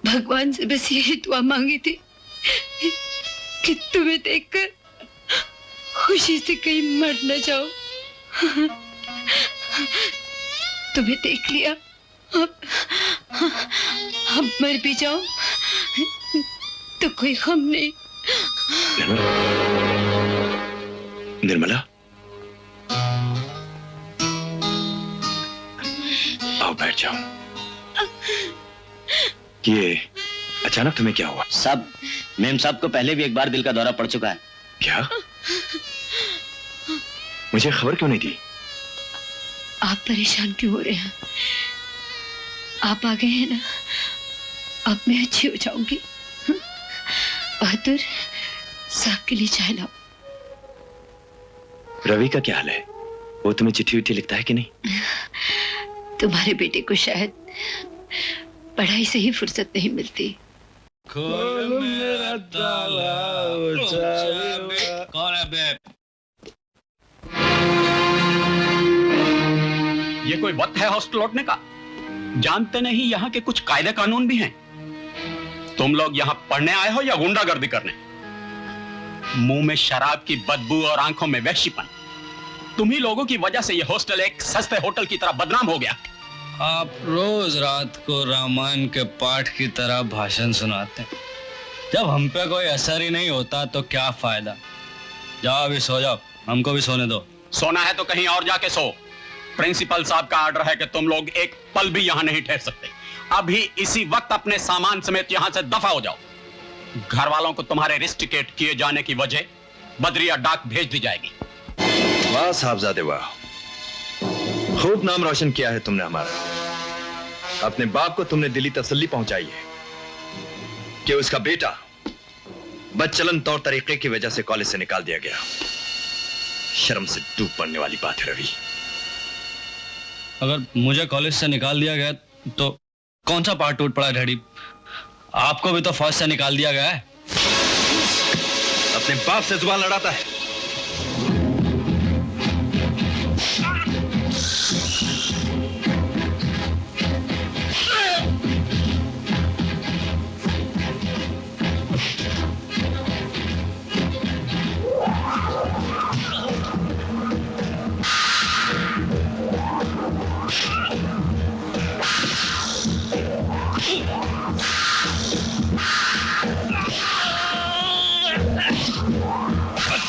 भगवान से बस यही दुआ मांगी थी कि तुम्हें देखकर खुशी से कहीं मर न जाओ। तुम्हें देख लिया, अब मर भी जाओ तो कोई गम नहीं। निर्मला, आओ बैठ जाओ। ये अचानक तुम्हें क्या हुआ? साहब, मेम साहब को पहले भी एक बार दिल का दौरा पड़ चुका है। क्या? मुझे खबर क्यों नहीं दी? आप परेशान क्यों हो रहे हैं? आप आ गए हैं ना, अब मैं अच्छी हो जाऊंगी। बहादुर, साहब के लिए चाय लाओ। रवि का क्या हाल है? वो तुम्हें चिट्ठी विट्ठी लिखता है कि नहीं? तुम्हारे बेटे को शायद पढ़ाई से ही फुर्सत नहीं मिलती। खोल मेरा ताला, कौन है बे? ये कोई वक्त है हॉस्टल लौटने का? जानते नहीं यहाँ के कुछ कायदे कानून भी हैं। तुम लोग यहाँ पढ़ने आए हो या गुंडागर्दी करने? मुंह में शराब की बदबू और आंखों में वहशीपन। तुम्ही लोगों की वजह से ये हॉस्टल एक सस्ते होटल की तरह बदनाम हो गया। आप रोज रात को रामायण के पाठ की तरह भाषण सुनाते हैं। जब हम पे कोई असर ही नहीं होता तो क्या फायदा? जाओ अभी सो जाओ, हमको भी सोने दो। सोना है तो कहीं और जाके सो। प्रिंसिपल साहब का ऑर्डर है कि तुम लोग एक पल भी यहाँ नहीं ठहर सकते। अभी इसी वक्त अपने सामान समेत यहाँ से दफा हो जाओ। घर वालों को तुम्हारे रिस्ट्रिकेट किए जाने की वजह बदरिया डाक भेज दी जाएगी। वाह साहबजादे वाह, खूब नाम रोशन किया है तुमने हमारा। अपने बाप को तुमने दिली तसल्ली पहुंचाई है कि उसका बेटा बदचलन तौर तरीके की वजह से कॉलेज से निकाल दिया गया। शर्म से डूब पड़ने वाली बात है रवि। अगर मुझे कॉलेज से निकाल दिया गया तो कौन सा पार्ट टूट पड़ा डैडी? आपको भी तो फौज से निकाल दिया गया है। अपने बाप से जुबान लड़ाता है।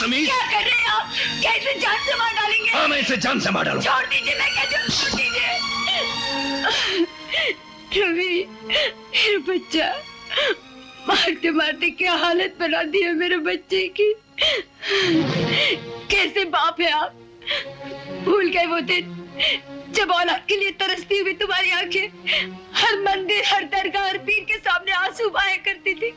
क्या कर रहे हैं आप? क्या इसे जान से मार डालेंगे? हाँ, मैं इसे जान से मार डालूं। छोड़ दीजिए, मैं कहती हूँ छोड़ दीजिए। रवि, मेरा बच्चा, मारते मारते क्या हालत बना दी है मेरे बच्चे की। कैसे बाप है आप? भूल गए वो दिन जब औलाद के लिए तरसती हुई तुम्हारी आंखें हर मंदिर, हर दरगाह, हर पीर के सामने आंसू बहाया करती थी।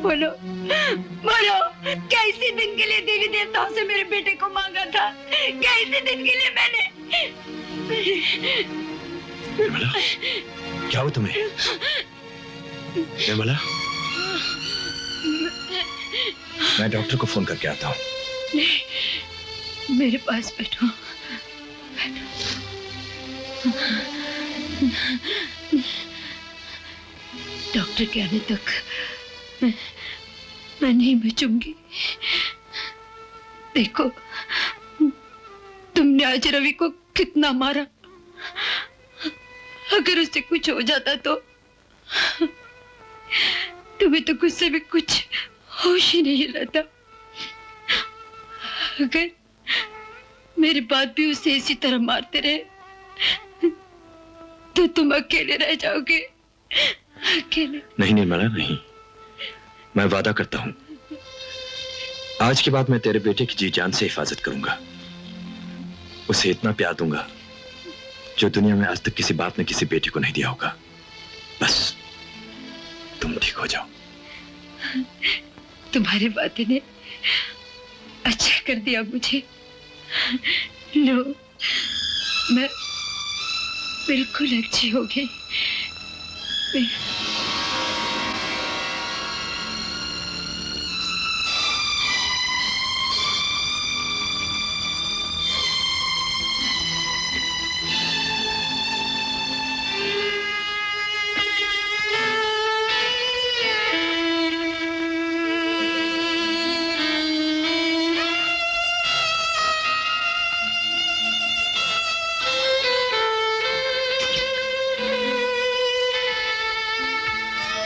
बोलो बोलो, क्या इसी दिन के लिए देवी देवताओं से मेरे बेटे को मांगा था? क्या इसी दिन के लिए मैंने? निर्मला, क्या हुआ तुम्हें? निर्मला, मैं डॉक्टर को फोन करके आता हूँ। मेरे पास बैठो। डॉक्टर के आने तक मैं नहीं बचूंगी। देखो, तुमने आज रवि को कितना मारा। अगर उससे कुछ हो जाता तो तुम्हें तो कुछ से भी कुछ होश ही नहीं रहता। अगर मेरे बाद भी उसे इसी तरह मारते रहे तो तुम अकेले रह जाओगे। अकेले। नहीं निर्मला, नहीं। मैं वादा करता हूं, आज के बाद मैं तेरे बेटे की जी जान से हिफाजत करूंगा। उसे इतना प्यार दूंगा जो दुनिया में आज तक किसी बाप ने किसी बेटे को नहीं दिया होगा। बस तुम ठीक हो जाओ। तुम्हारी बातें ने अच्छा कर दिया मुझे। लो, मैं बिल्कुल अच्छी हो गई।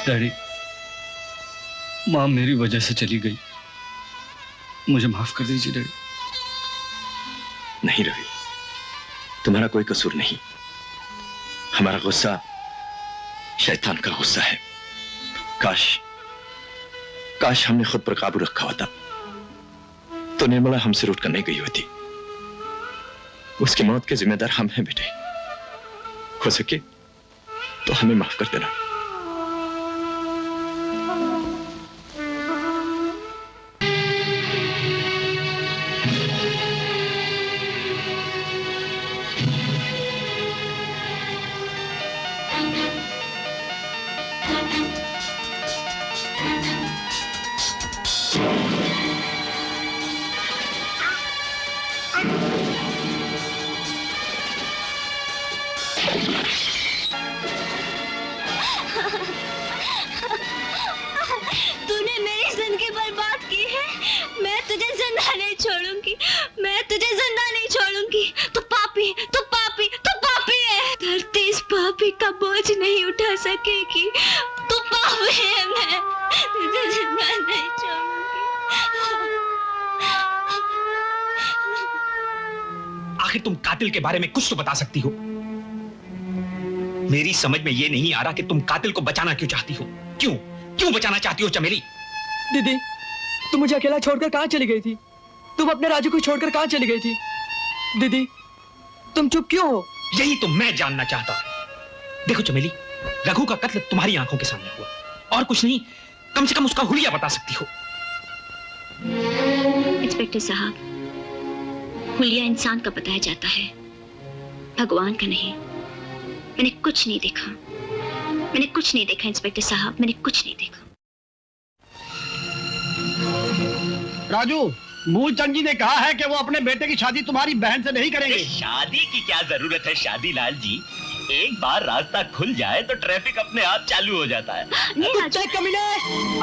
डैडी, माँ मेरी वजह से चली गई, मुझे माफ कर दीजिए डैडी। नहीं रवि, तुम्हारा कोई कसूर नहीं। हमारा गुस्सा शैतान का गुस्सा है। काश हमने खुद पर काबू रखा होता तो निर्मला हमसे रूठ कर नहीं गई होती। उसकी मौत के जिम्मेदार हम हैं बेटे। हो सके तो हमें माफ कर देना। तूने मेरी जिंदगी बर्बाद की है। मैं तुझे जिंदा नहीं छोड़ूंगी, मैं तुझे जिंदा नहीं छोड़ूंगी। तू पापी, तू पापी, तू पापी है। धरती इस पापी का बोझ नहीं उठा सकेगी। तू पापी है, मैं तुझे जिंदा नहीं छोड़ूंगी। आखिर तुम कातिल के बारे में कुछ तो बता सकती हो। मेरी समझ में यह नहीं आ रहा कि तुम कातिल को बचाना क्यों चाहती हो। क्यों बचाना चाहती हो चमेली? दीदी, तुम मुझे अकेला छोड़कर कहां चली गई थी? तुम अपने राजू को छोड़कर कहां चली गई थी? दीदी, तुम चुप क्यों हो? यही तो मैं जानना चाहता हूं। देखो चमेली, रघु का कत्ल तुम्हारी आंखों के सामने हुआ, और कुछ नहीं, कम से कम उसका हुलिया बता सकती हो। इंस्पेक्टर साहब, हुलिया इंसान का बताया जाता है, भगवान का नहीं। मैंने कुछ नहीं देखा, मैंने कुछ नहीं देखा इंस्पेक्टर साहब, मैंने कुछ नहीं देखा। राजू, मूलचंद जी ने कहा है कि वो अपने बेटे की शादी तुम्हारी बहन से नहीं करेंगे। शादी की क्या जरूरत है शादी लाल जी? एक बार रास्ता खुल जाए तो ट्रैफिक अपने आप चालू हो जाता है। नहीं राजू, कमीने,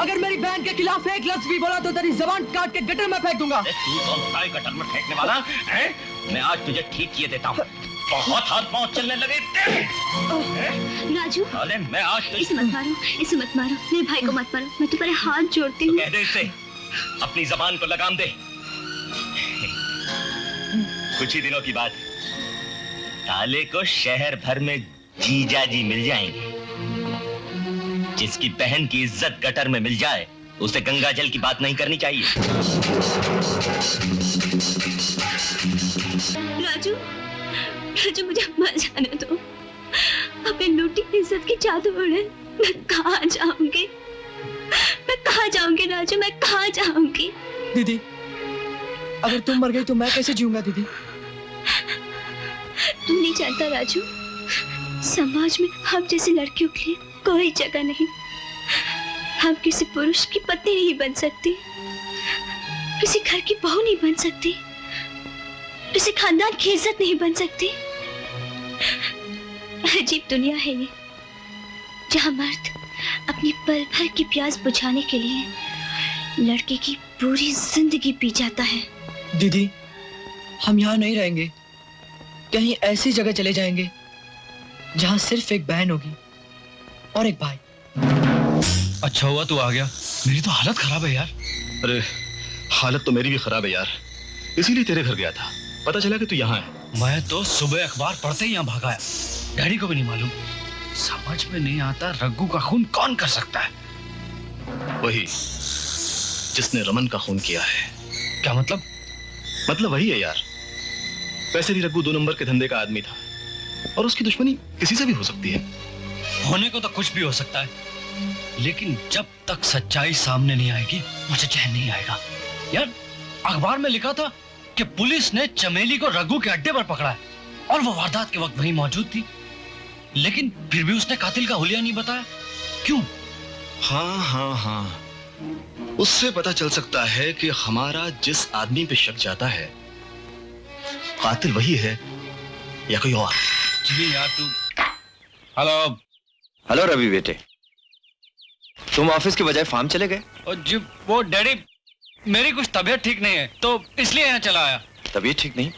अगर मेरी बहन के खिलाफ एक लफ्ज भी बोला तो तेरी जबान काट के गटर में फेंक दूंगा। अरे तू कौन होता है गटर में फेंकने वाला है? मैं आज तुझे ठीक किए देता हूँ। बहुत हाथ पांव चलने लगे तेरे। राजू, अरे मैं आज इसे मत मारो, इसे मत मारो, मेरे भाई को मत मारो, मैं तुम्हारे हाथ जोड़ती हूँ। कह दे इसे, अपनी जबान को लगाम दे। कुछ ही दिनों की बात, ताले को शहर भर में जीजा जी मिल जाएंगे। जिसकी बहन की इज्जत गटर में मिल जाए उसे गंगा जल की बात नहीं करनी चाहिए। राजू, राजू मुझे मर जाने दो। अपनी लूटी इज्जत की जादू उड़े, मैं कहाँ जाऊंगी? मैं कहाँ जाऊंगी राजू, मैं कहाँ जाऊंगी? दीदी, अगर तुम मर गई तो मैं कैसे जीऊंगा दीदी? तुम नहीं जानता राजू, समाज में हम जैसी लड़कियों के लिए कोई जगह नहीं। हम किसी पुरुष की पत्नी नहीं बन सकती, किसी घर की बहू नहीं बन सकती, किसी खानदान की इज्जत नहीं बन सकती। अजीब दुनिया है ये, जहाँ मर्द अपनी पल भर की प्यास बुझाने के लिए लड़के की पूरी जिंदगी पी जाता है। दीदी, हम यहाँ नहीं रहेंगे, कहीं ऐसी जगह चले जाएंगे जहाँ सिर्फ एक बहन होगी और एक भाई। अच्छा हुआ तू आ गया, मेरी तो हालत खराब है यार। अरे हालत तो मेरी भी खराब है यार, इसीलिए तेरे घर गया था। पता चला कि तू यहाँ है। मैं तो सुबह अखबार पढ़ते ही यहाँ भागा है। डैडी को भी नहीं मालूम। समझ में नहीं आता रघु का खून कौन कर सकता है? वही जिसने रमन का खून किया है। क्या मतलब? मतलब वही है यार। वैसे भी रघु 2 नंबर के धंधे का आदमी था और उसकी दुश्मनी किसी से भी हो सकती है। होने को तो कुछ भी हो सकता है, लेकिन जब तक सच्चाई सामने नहीं आएगी मुझे चैन नहीं आएगा। यार अखबार में लिखा था कि पुलिस ने चमेली को रघु के अड्डे पर पकड़ा है और वो वारदात के वक्त वहीं मौजूद थी, लेकिन फिर भी उसने कातिल का हुलिया नहीं बताया। क्यों? हाँ, उससे पता चल सकता है कि हमारा जिस आदमी पे शक जाता है कातिल वही है या कोई और। जी यार तू। हेलो हेलो रवि बेटे, तुम ऑफिस के बजाय फार्म चले गए? और जी वो डैडी, मेरी कुछ तबीयत ठीक नहीं है तो इसलिए यहाँ चला आया। तबीयत ठीक नहीं?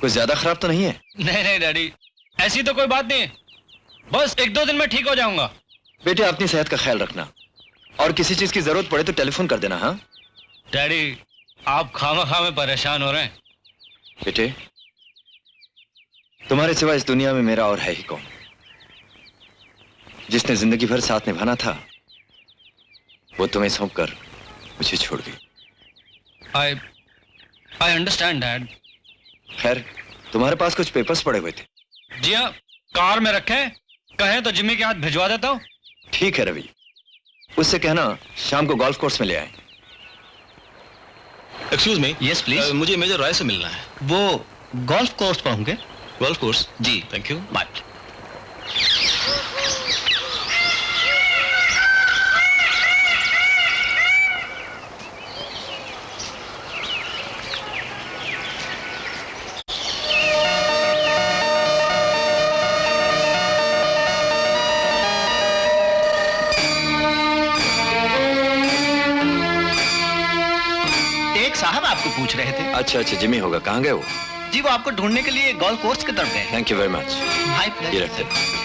कुछ ज्यादा खराब तो नहीं है? नहीं डैडी, ऐसी तो कोई बात नहीं है, बस 1-2 दिन में ठीक हो जाऊंगा। बेटे अपनी सेहत का ख्याल रखना और किसी चीज की जरूरत पड़े तो टेलीफोन कर देना। हाँ डैडी, आप खामा में परेशान हो रहे हैं। बेटे, तुम्हारे सिवा इस दुनिया में मेरा और है ही कौन? जिसने जिंदगी भर साथ निभाना था वो तुम्हें सौंप कर मुझे छोड़ गई। I understand dad. खैर, तुम्हारे पास कुछ पेपर्स पड़े हुए थे। जी हाँ, कार में रखे, कहें तो जिम्मी के हाथ भिजवा देता हूँ। ठीक है रवि, उससे कहना शाम को गोल्फ कोर्स में ले आए। Excuse me. Yes please. मुझे मेजर रॉय से मिलना है। वो गोल्फ कोर्स पर होंगे। Golf course? जी थैंक यू। बाय। साहब आपको पूछ रहे थे। अच्छा, जिम्मी होगा। कहाँ गए वो? जी वो आपको ढूंढने के लिए गोल्फ कोर्स की तरफ गए। Thank you very much. Hi, ये रखते।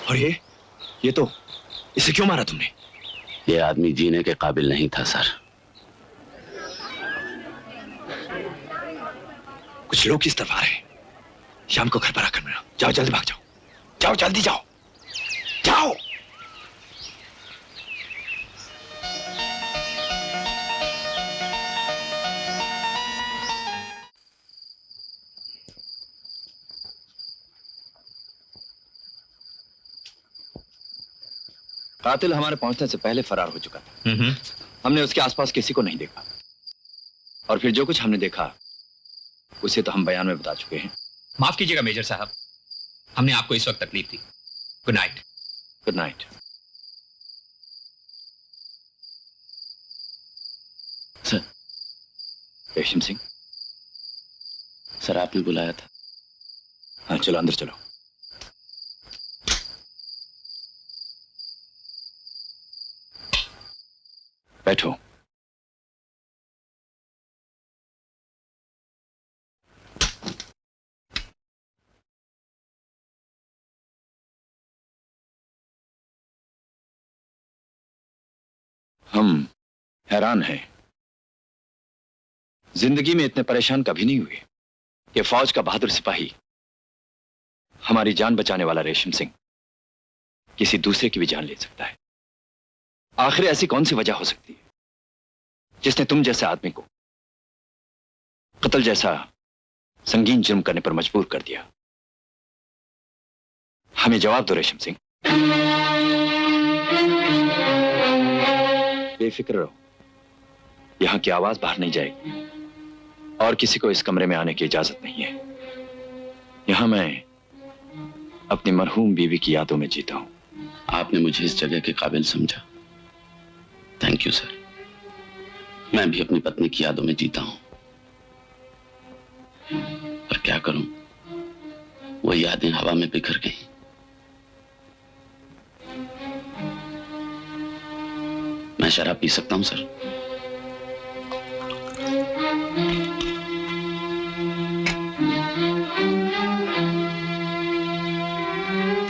और ये तो, इसे क्यों मारा तुमने? ये आदमी जीने के काबिल नहीं था सर। कुछ लोग किस तरफ आ रहे हैं? शाम को घर पर आकर मिलो। जाओ जल्दी भाग जाओ। जाओ जल्दी जाओ। जाओ। कातिल हमारे पहुंचने से पहले फरार हो चुका था। हमने उसके आसपास किसी को नहीं देखा और फिर जो कुछ हमने देखा उसे तो हम बयान में बता चुके हैं। माफ कीजिएगा मेजर साहब, हमने आपको इस वक्त तकलीफ दी। Good night. Good night. Sir. Resham Singh. Sir आपने बुलाया था। हाँ चलो अंदर चलो। बैठो। हम हैरान हैं। जिंदगी में इतने परेशान कभी नहीं हुए कि फौज का बहादुर सिपाही, हमारी जान बचाने वाला रेशम सिंह, किसी दूसरे की भी जान ले सकता है। आखिर ऐसी कौन सी वजह हो सकती है जिसने तुम जैसे आदमी को कत्ल जैसा संगीन जुर्म करने पर मजबूर कर दिया? हमें जवाब दो रेशम सिंह। बेफिक्र रहो, यहां की आवाज बाहर नहीं जाएगी और किसी को इस कमरे में आने की इजाजत नहीं है। यहां मैं अपनी मरहूम बीवी की यादों में जीता हूं। आपने मुझे इस जगह के काबिल समझा। Thank you sir. मैं भी अपनी पत्नी की यादों में जीता हूं, पर क्या करूं, वो यादें हवा में बिखर गई। मैं शराब पी सकता हूं सर?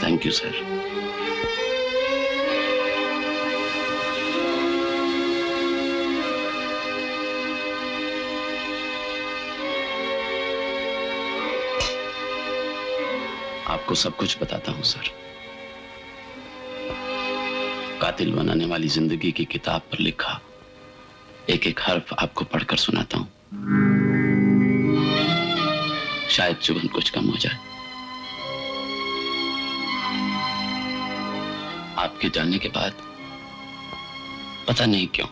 Thank you sir. आपको सब कुछ बताता हूं सर। कातिल बनाने वाली जिंदगी की किताब पर लिखा एक एक हर्फ आपको पढ़कर सुनाता हूं। शायद चुभन कुछ कम हो जाए। आपके जाने के बाद पता नहीं क्यों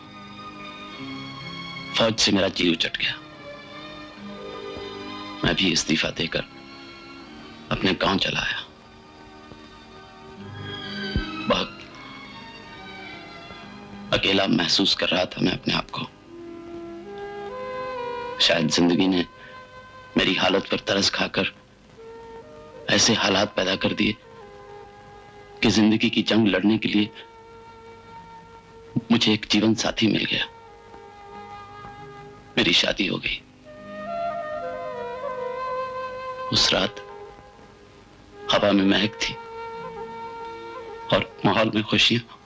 फौज से मेरा जी उचट गया। मैं भी इस्तीफा देकर अपने गांव चला आया। बहुत अकेला महसूस कर रहा था मैं अपने आप को। शायद जिंदगी ने मेरी हालत पर तरस खाकर ऐसे हालात पैदा कर दिए कि जिंदगी की जंग लड़ने के लिए मुझे एक जीवन साथी मिल गया। मेरी शादी हो गई। उस रात हवा में महक थी और माहौल में खुशियां।